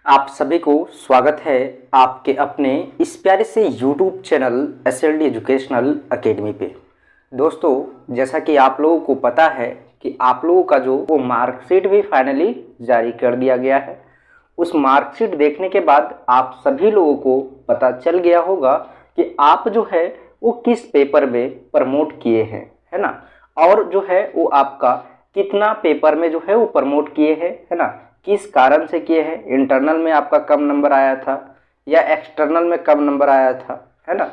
आप सभी को स्वागत है आपके अपने इस प्यारे से YouTube channel SLD educational academy पे। दोस्तों, जैसा कि आप लोगों को पता है कि आप लोगों का जो वो मार्कशीट भी फाइनली जारी कर दिया गया है। उस मार्कशीट देखने के बाद आप सभी लोगों को पता चल गया होगा कि आप जो है वो किस पेपर में प्रमोट किए हैं, है ना। और जो है वो आपका कितना पेपर में जो है वो प्रमोट किए हैं, है ना। किस कारण से किए हैं, इंटरनल में आपका कम नंबर आया था या एक्सटर्नल में कम नंबर आया था, है ना।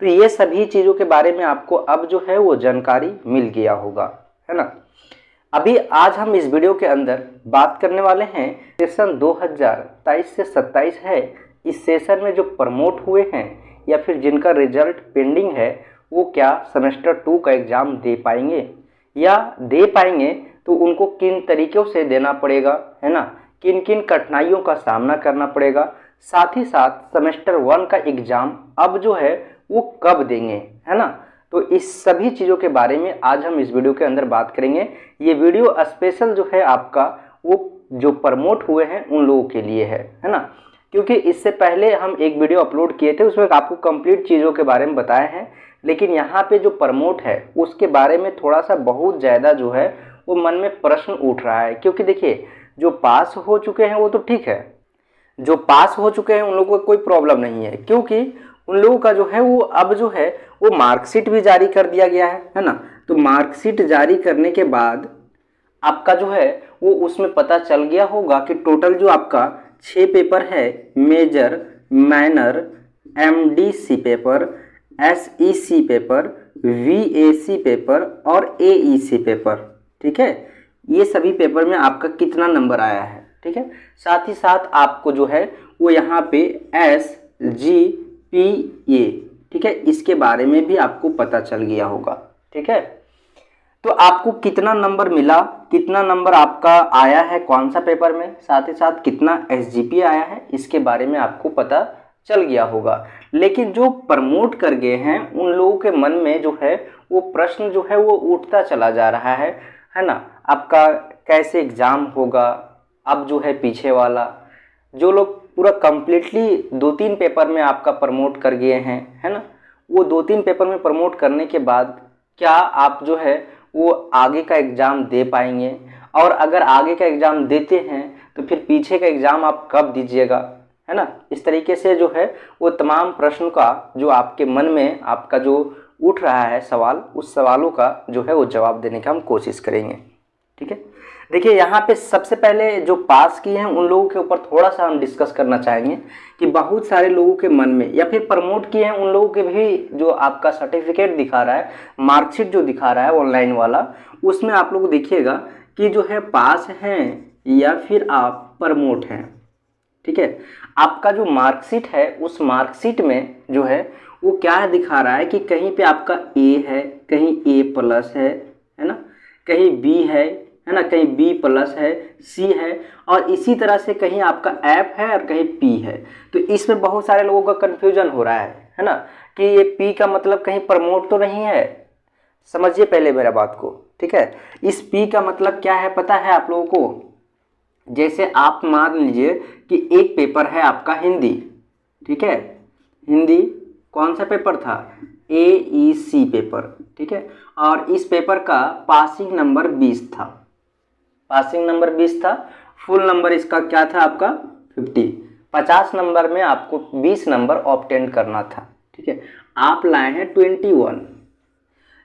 तो ये सभी चीज़ों के बारे में आपको अब जो है वो जानकारी मिल गया होगा, है ना। अभी आज हम इस वीडियो के अंदर बात करने वाले हैं सेशन 2023 से 27 है। इस सेशन में जो प्रमोट हुए हैं या फिर जिनका रिजल्ट पेंडिंग है वो क्या सेमेस्टर 2 का एग्ज़ाम दे पाएंगे, या दे पाएंगे तो उनको किन तरीक़ों से देना पड़ेगा, है ना। किन किन कठिनाइयों का सामना करना पड़ेगा, साथ ही साथ सेमेस्टर 1 का एग्ज़ाम अब जो है वो कब देंगे, है ना। तो इस सभी चीज़ों के बारे में आज हम इस वीडियो के अंदर बात करेंगे। ये वीडियो स्पेशल जो है आपका वो जो प्रमोट हुए हैं उन लोगों के लिए है ना। क्योंकि इससे पहले हम एक वीडियो अपलोड किए थे, उसमें आपको कंप्लीट चीज़ों के बारे में बताए हैं, लेकिन यहाँ पे जो प्रमोट है उसके बारे में थोड़ा सा बहुत ज़्यादा जो है वो मन में प्रश्न उठ रहा है। क्योंकि देखिए, जो पास हो चुके हैं वो तो ठीक है, जो पास हो चुके हैं उन लोगों को कोई प्रॉब्लम नहीं है, क्योंकि उन लोगों का जो है वो अब जो है वो मार्कशीट भी जारी कर दिया गया है ना। तो मार्कशीट जारी करने के बाद आपका जो है वो उसमें पता चल गया होगा कि टोटल जो आपका 6 पेपर है, major, minor, MDC paper, SEC paper, VAC paper और AEC पेपर, ठीक है। ये सभी पेपर में आपका कितना नंबर आया है, ठीक है। साथ ही साथ आपको जो है वो यहाँ पे SGPA, ठीक है, इसके बारे में भी आपको पता चल गया होगा, ठीक है। तो आपको कितना नंबर मिला, कितना नंबर आपका आया है कौन सा पेपर में, साथ ही साथ कितना SGPA आया है, इसके बारे में आपको पता चल गया होगा। लेकिन जो प्रमोट कर गए हैं उन लोगों के मन में जो है वो प्रश्न जो है वो उठता चला जा रहा है ना। आपका कैसे एग्ज़ाम होगा, अब जो है पीछे वाला जो लोग पूरा कंप्लीटली 2-3 पेपर में आपका प्रमोट कर गए हैं, है ना, वो 2-3 पेपर में प्रमोट करने के बाद क्या आप जो है वो आगे का एग्ज़ाम दे पाएंगे, और अगर आगे का एग्ज़ाम देते हैं तो फिर पीछे का एग्ज़ाम आप कब दीजिएगा, है ना। इस तरीके से जो है वो तमाम प्रश्न का जो आपके मन में आपका जो उठ रहा है सवाल, उस सवालों का जो है वो जवाब देने का हम कोशिश करेंगे, ठीक है। देखिए, यहाँ पे सबसे पहले जो पास किए हैं उन लोगों के ऊपर थोड़ा सा हम डिस्कस करना चाहेंगे कि बहुत सारे लोगों के मन में, या फिर प्रमोट किए हैं उन लोगों के भी जो आपका सर्टिफिकेट दिखा रहा है, मार्कशीट जो दिखा रहा है ऑनलाइन वाला, उसमें आप लोग देखिएगा कि जो है पास हैं या फिर आप प्रमोट हैं, ठीक है। आपका जो मार्कशीट है उस मार्कशीट में जो है वो क्या दिखा रहा है कि कहीं पे आपका A है, कहीं A+ है ना, कहीं B है ना, कहीं B+ है, C है, और इसी तरह से कहीं आपका F है और कहीं P है। तो इसमें बहुत सारे लोगों का कन्फ्यूजन हो रहा है ना, कि ये P का मतलब कहीं प्रमोट तो नहीं है। समझिए पहले मेरा बात को, ठीक है। इस P का मतलब क्या है पता है आप लोगों को। जैसे आप मान लीजिए कि एक पेपर है आपका हिंदी, ठीक है, हिंदी कौन सा पेपर था, AEC पेपर, ठीक है, और इस पेपर का पासिंग नंबर 20 था, पासिंग नंबर 20 था, फुल नंबर इसका क्या था आपका 50, 50 नंबर में आपको 20 नंबर ऑब्टेन करना था, ठीक है। आप लाए हैं 21,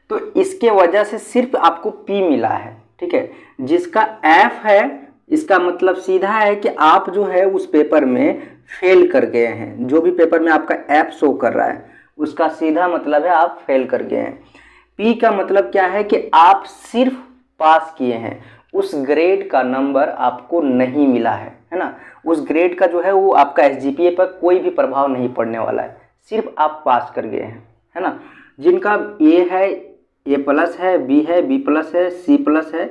तो इसके वजह से सिर्फ आपको P मिला है, ठीक है। जिसका F है इसका मतलब सीधा है कि आप जो है उस पेपर में फेल कर गए हैं। जो भी पेपर में आपका F शो कर रहा है उसका सीधा मतलब है आप फेल कर गए हैं। P का मतलब क्या है कि आप सिर्फ पास किए हैं, उस ग्रेड का नंबर आपको नहीं मिला है ना। उस ग्रेड का जो है वो आपका SGPA पर कोई भी प्रभाव नहीं पड़ने वाला है, सिर्फ आप पास कर गए हैं, है ना। जिनका A है, A+ है, B है, B+ है, C+ है,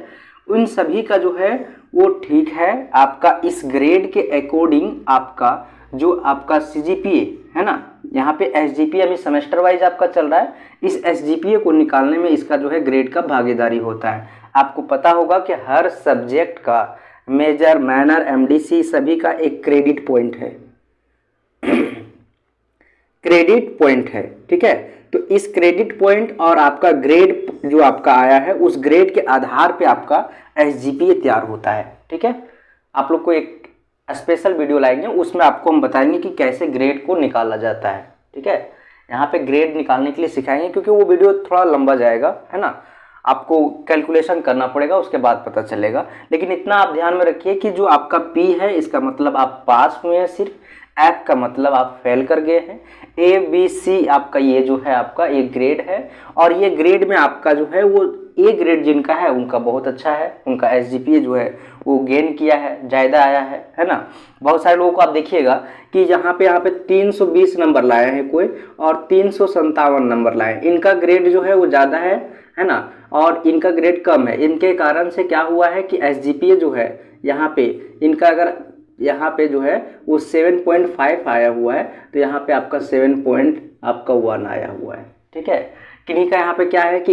उन सभी का जो है वो ठीक है। आपका इस ग्रेड के अकॉर्डिंग आपका जो आपका CGPA है ना, यहाँ पे SGPA अभी सेमेस्टर वाइज आपका चल रहा है, इस SGPA को निकालने में इसका जो है ग्रेड का भागीदारी होता है। आपको पता होगा कि हर सब्जेक्ट का मेजर, माइनर, एमडीसी सभी का एक क्रेडिट पॉइंट है। क्रेडिट पॉइंट है, ठीक है। तो इस क्रेडिट पॉइंट और आपका ग्रेड जो आपका आया है, उस ग्रेड के आधार पे आपका एसजीपीए तैयार होता है, ठीक है। आप लोग को एक स्पेशल वीडियो लाएंगे, उसमें आपको हम बताएंगे कि कैसे ग्रेड को निकाला जाता है, ठीक है। यहाँ पे ग्रेड निकालने के लिए सिखाएंगे, क्योंकि वो वीडियो थोड़ा लंबा जाएगा, है ना। आपको कैलकुलेशन करना पड़ेगा, उसके बाद पता चलेगा। लेकिन इतना आप ध्यान में रखिए कि जो आपका पी है, इसका मतलब आप पास हुए हैं सिर्फ, एफ का मतलब आप फेल कर गए हैं, ए बी सी आपका ये जो है आपका एक ग्रेड है। और ये ग्रेड में आपका जो है वो ए ग्रेड जिनका है उनका बहुत अच्छा है, उनका एसजीपीए जो है वो गेन किया है, ज़्यादा आया है ना। बहुत सारे लोगों को आप देखिएगा कि यहाँ पे 320 नंबर लाए हैं कोई, और 357 नंबर लाए, इनका ग्रेड जो है वो ज़्यादा है ना, और इनका ग्रेड कम है। इनके कारण से क्या हुआ है कि एसजीपीए जो है यहाँ पे इनका अगर यहाँ पे जो है वो 7.5 आया हुआ है, तो यहाँ पे आपका 7.1 आया हुआ है, ठीक है। किन्हीं का यहाँ पे क्या है कि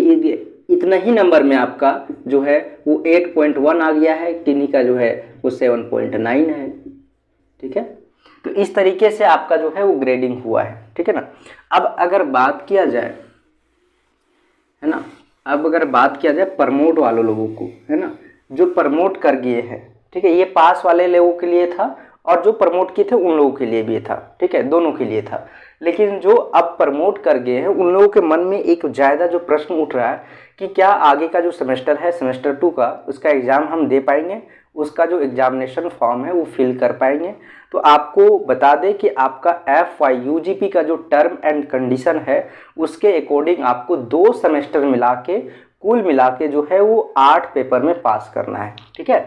इतना ही नंबर में आपका जो है वो 8.1 आ गया है, किन्हीं का जो है वो 7.9 है, ठीक है। तो इस तरीके से आपका जो है वो ग्रेडिंग हुआ है, ठीक है ना। अब अगर बात किया जाए, है ना, अब अगर बात किया जाए प्रमोट वाले लोगों को, है ना, जो प्रमोट कर गए हैं, ठीक है। ये पास वाले लोगों के लिए था, और जो प्रमोट किए थे उन लोगों के लिए भी था, ठीक है, दोनों के लिए था। लेकिन जो अब प्रमोट कर गए हैं उन लोगों के मन में एक ज़्यादा जो प्रश्न उठ रहा है कि क्या आगे का जो सेमेस्टर है, सेमेस्टर 2 का, उसका एग्ज़ाम हम दे पाएंगे, उसका जो एग्जामिनेशन फॉर्म है वो फिल कर पाएंगे। तो आपको बता दें कि आपका FY UGP का जो टर्म एंड कंडीशन है, उसके अकॉर्डिंग आपको 2 सेमेस्टर मिला के, कुल मिला के जो है वो 8 पेपर में पास करना है, ठीक है।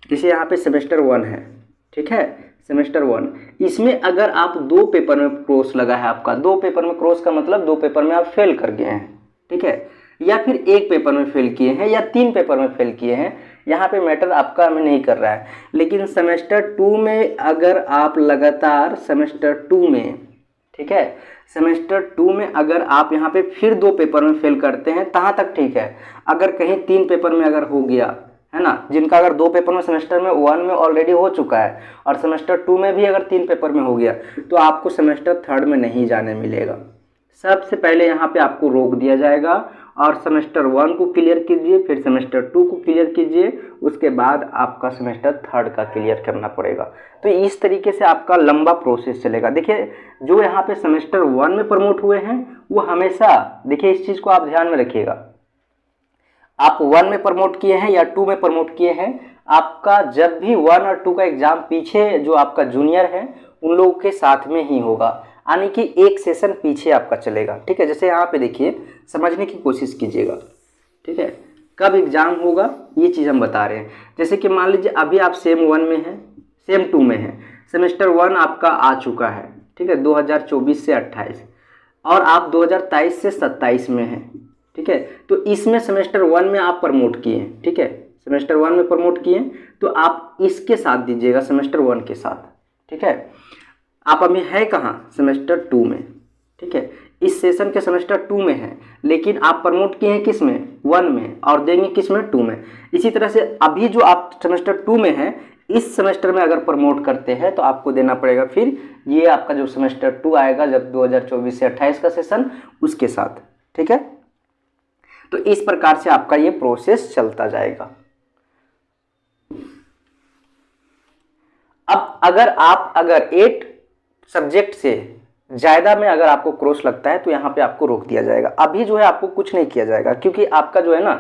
जैसे यहाँ पे सेमेस्टर 1 है, ठीक है, सेमेस्टर 1, इसमें अगर आप 2 पेपर में क्रॉस लगा है आपका, 2 पेपर में क्रॉस का मतलब 2 पेपर में आप फेल कर गए हैं, ठीक है, या फिर 1 पेपर में फेल किए हैं, या 3 पेपर में फेल किए हैं, यहाँ पे मैटर आपका हमें नहीं कर रहा है। लेकिन सेमेस्टर 2 में अगर आप लगातार सेमेस्टर 2 में, ठीक है, सेमेस्टर 2 में अगर आप यहाँ पे फिर 2 पेपर में फेल करते हैं, तहाँ तक ठीक है। अगर कहीं 3 पेपर में अगर हो गया, है ना, जिनका अगर 2 पेपर में सेमेस्टर में 1 में ऑलरेडी हो चुका है, और सेमेस्टर 2 में भी अगर 3 पेपर में हो गया, तो आपको सेमेस्टर 3 में नहीं जाने मिलेगा। सबसे पहले यहाँ पे आपको रोक दिया जाएगा, और सेमेस्टर 1 को क्लियर कीजिए, फिर सेमेस्टर 2 को क्लियर कीजिए, उसके बाद आपका सेमेस्टर 3 का क्लियर करना पड़ेगा। तो इस तरीके से आपका लंबा प्रोसेस चलेगा। देखिए, जो यहाँ पे सेमेस्टर 1 में प्रमोट हुए हैं वो हमेशा, देखिए इस चीज़ को आप ध्यान में रखिएगा, आप 1 में प्रमोट किए हैं या 2 में प्रमोट किए हैं, आपका जब भी 1 और 2 का एग्जाम पीछे जो आपका जूनियर है उन लोगों के साथ में ही होगा, यानी कि एक सेशन पीछे आपका चलेगा, ठीक है। जैसे यहाँ पे देखिए, समझने की कोशिश कीजिएगा, ठीक है, कब एग्जाम होगा ये चीज़ हम बता रहे हैं। जैसे कि मान लीजिए अभी आप सेम 1 में हैं, सेम 2 में हैं, सेमेस्टर 1 आपका आ चुका है, ठीक है, 2024 से 28, और आप 2023 से 27 में हैं, ठीक है। तो इसमें सेमेस्टर 1 में आप प्रमोट किए हैं, ठीक है, सेमेस्टर 1 में प्रमोट किए, तो आप इसके साथ दीजिएगा, सेमेस्टर 1 के साथ, ठीक है। आप अभी है कहाँ, सेमेस्टर 2 में, ठीक है, इस सेशन के सेमेस्टर 2 में है, लेकिन आप प्रमोट किए हैं किस में, 1 में, और देंगे किस में, 2 में। इसी तरह से अभी जो आप सेमेस्टर 2 में है, इस सेमेस्टर में अगर प्रमोट करते हैं तो आपको देना पड़ेगा फिर ये आपका जो सेमेस्टर 2 आएगा, जब 2024 से 28 का सेशन, उसके साथ, ठीक है। तो इस प्रकार से आपका ये प्रोसेस चलता जाएगा। अब अगर 8 सब्जेक्ट से ज़्यादा में अगर आपको क्रॉस लगता है तो यहाँ पे आपको रोक दिया जाएगा। अभी जो है आपको कुछ नहीं किया जाएगा, क्योंकि आपका जो है ना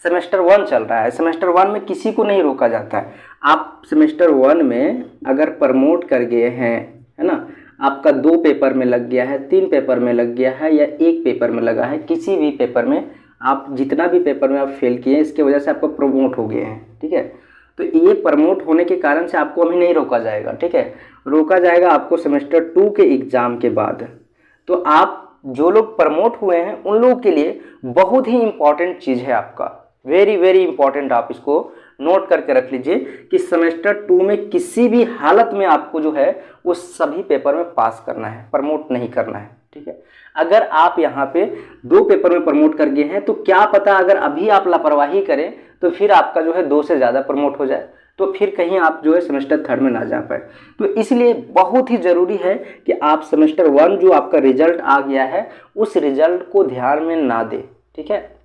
सेमेस्टर 1 चल रहा है। सेमेस्टर 1 में किसी को नहीं रोका जाता है। आप सेमेस्टर 1 में अगर प्रमोट कर गए हैं, है ना, आपका 2 पेपर में लग गया है, 3 पेपर में लग गया है, या 1 पेपर में लगा है, किसी भी पेपर में आप जितना भी पेपर में आप फेल किए हैं, इसकी वजह से आपको प्रमोट हो गए हैं, ठीक है। तो ये प्रमोट होने के कारण से आपको अभी नहीं रोका जाएगा, ठीक है, रोका जाएगा आपको सेमेस्टर 2 के एग्ज़ाम के बाद। तो आप जो लोग प्रमोट हुए हैं उन लोगों के लिए बहुत ही इम्पॉर्टेंट चीज़ है आपका, वेरी वेरी इंपॉर्टेंट, आप इसको नोट करके रख लीजिए कि सेमेस्टर 2 में किसी भी हालत में आपको जो है वो सभी पेपर में पास करना है, प्रमोट नहीं करना है, ठीक है। अगर आप यहाँ पे 2 पेपर में प्रमोट कर गए हैं तो क्या पता अगर अभी आप लापरवाही करें तो फिर आपका जो है 2 से ज़्यादा प्रमोट हो जाए। तो फिर कहीं आप जो है सेमेस्टर थर्ड में ना जा पाए। तो इसलिए बहुत ही ज़रूरी है कि आप सेमेस्टर 1 जो आपका रिजल्ट आ गया है उस रिजल्ट को ध्यान में ना दें। ठीक है,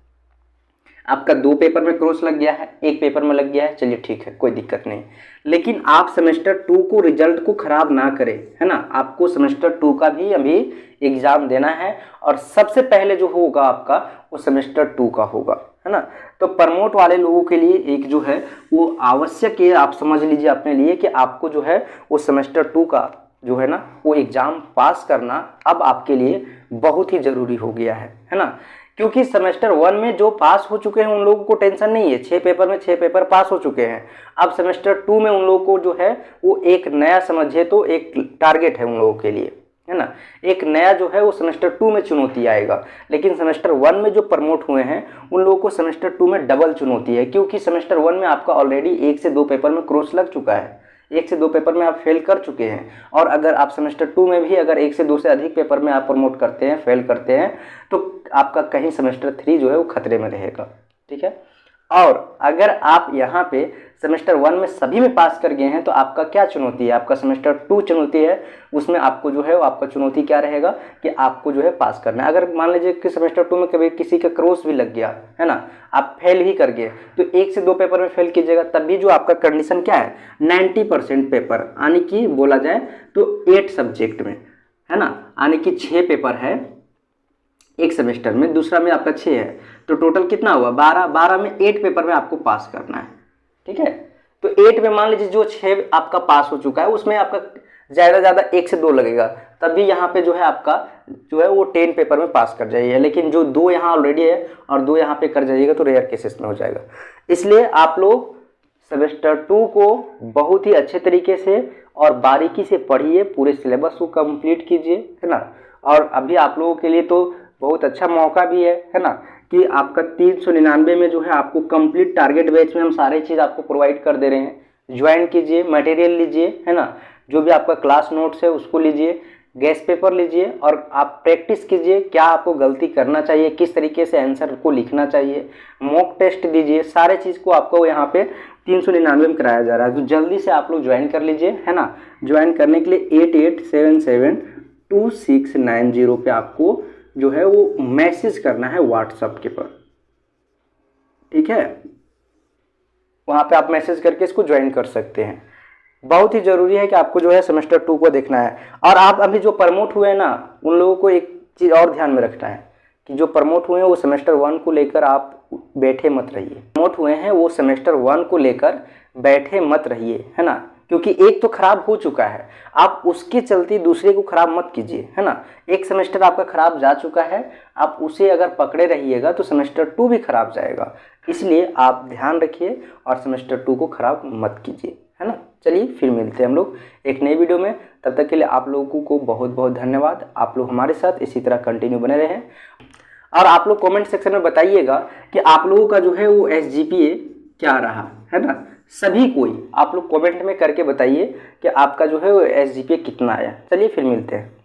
आपका 2 पेपर में क्रॉस लग गया है, 1 पेपर में लग गया है, चलिए ठीक है, कोई दिक्कत नहीं, लेकिन आप सेमेस्टर 2 को रिजल्ट को खराब ना करें, है ना। आपको सेमेस्टर 2 का भी अभी एग्जाम देना है और सबसे पहले जो होगा आपका वो सेमेस्टर 2 का होगा, है ना। तो प्रमोट वाले लोगों के लिए एक जो है वो आवश्यक है, आप समझ लीजिए अपने लिए कि आपको जो है वो सेमेस्टर 2 का जो है ना वो एग्ज़ाम पास करना अब आपके लिए बहुत ही ज़रूरी हो गया है ना। क्योंकि सेमेस्टर 1 में जो पास हो चुके हैं उन लोगों को टेंशन नहीं है, 6 पेपर में 6 पेपर पास हो चुके हैं। अब सेमेस्टर 2 में उन लोगों को जो है वो एक नया समझिए तो एक टारगेट है उन लोगों के लिए, है ना। एक नया जो है वो सेमेस्टर 2 में चुनौती आएगा, लेकिन सेमेस्टर 1 में जो प्रमोट हुए हैं उन लोगों को सेमेस्टर 2 में डबल चुनौती है, क्योंकि सेमेस्टर 1 में आपका ऑलरेडी 1 से 2 पेपर में क्रॉस लग चुका है, 1 से 2 पेपर में आप फेल कर चुके हैं, और अगर आप सेमेस्टर 2 में भी अगर 1 से 2 से अधिक पेपर में आप प्रमोट करते हैं, फेल करते हैं, तो आपका कहीं सेमेस्टर 3 जो है वो खतरे में रहेगा। ठीक है, और अगर आप यहाँ पे सेमेस्टर 1 में सभी में पास कर गए हैं तो आपका क्या चुनौती है, आपका सेमेस्टर 2 चुनौती है, उसमें आपको जो है वो आपका चुनौती क्या रहेगा कि आपको जो है पास करना है। अगर मान लीजिए कि सेमेस्टर 2 में कभी किसी का क्रॉस भी लग गया, है ना, आप फेल ही कर गए, तो 1 से 2 पेपर में फेल कीजिएगा, तब भी जो आपका कंडीशन क्या है 90% पेपर, यानी कि बोला जाए तो 8 सब्जेक्ट में, है ना, यानी कि 6 पेपर है एक सेमेस्टर में, दूसरा में आपका 6 है, तो टोटल कितना हुआ 12 में 8 पेपर में आपको पास करना है। ठीक है, तो 8 में मान लीजिए जो 6 आपका पास हो चुका है उसमें आपका ज़्यादा 1 से 2 लगेगा, तब भी यहाँ पे जो है आपका जो है वो 10 पेपर में पास कर जाइए, लेकिन जो 2 यहाँ ऑलरेडी है और 2 यहाँ पे कर जाइएगा तो रेयर केसेस में हो जाएगा। इसलिए आप लोग सेमेस्टर 2 को बहुत ही अच्छे तरीके से और बारीकी से पढ़िए, पूरे सिलेबस को कंप्लीट कीजिए, है ना। और अभी आप लोगों के लिए तो बहुत अच्छा मौका भी है ना, कि आपका 399 में जो है आपको कंप्लीट टारगेट बैच में हम सारी चीज़ आपको प्रोवाइड कर दे रहे हैं। ज्वाइन कीजिए, मटेरियल लीजिए, है ना, जो भी आपका क्लास नोट्स है उसको लीजिए, गेस्ट पेपर लीजिए और आप प्रैक्टिस कीजिए क्या आपको गलती करना चाहिए, किस तरीके से आंसर को लिखना चाहिए, मॉक टेस्ट दीजिए, सारे चीज़ को आपको यहाँ पे 399 में कराया जा रहा है। तो जल्दी से आप लोग ज्वाइन कर लीजिए, है ना। ज्वाइन करने के लिए 88772690 पे आपको जो है वो मैसेज करना है व्हाट्सएप के पर। ठीक है, वहाँ पे आप मैसेज करके इसको ज्वाइन कर सकते हैं। बहुत ही ज़रूरी है कि आपको जो है सेमेस्टर 2 को देखना है। और आप अभी जो प्रमोट हुए हैं ना उन लोगों को एक चीज़ और ध्यान में रखना है कि जो प्रमोट हुए हैं वो सेमेस्टर 1 को लेकर आप बैठे मत रहिए। प्रमोट हुए हैं वो सेमेस्टर 1 को लेकर बैठे मत रहिए, है ना, क्योंकि एक तो खराब हो चुका है, आप उसके चलते दूसरे को खराब मत कीजिए, है ना। एक सेमेस्टर आपका खराब जा चुका है, आप उसे अगर पकड़े रहिएगा तो सेमेस्टर 2 भी खराब जाएगा। इसलिए आप ध्यान रखिए और सेमेस्टर 2 को खराब मत कीजिए, है ना। चलिए फिर मिलते हैं हम लोग एक नई वीडियो में, तब तक के लिए आप लोगों को बहुत बहुत धन्यवाद। आप लोग हमारे साथ इसी तरह कंटिन्यू बने रहें और आप लोग कमेंट सेक्शन में बताइएगा कि आप लोगों का जो है वो SGPA क्या रहा, है ना। सभी कोई आप लोग कमेंट में करके बताइए कि आपका जो है वो SGPA कितना आया। चलिए फिर मिलते हैं।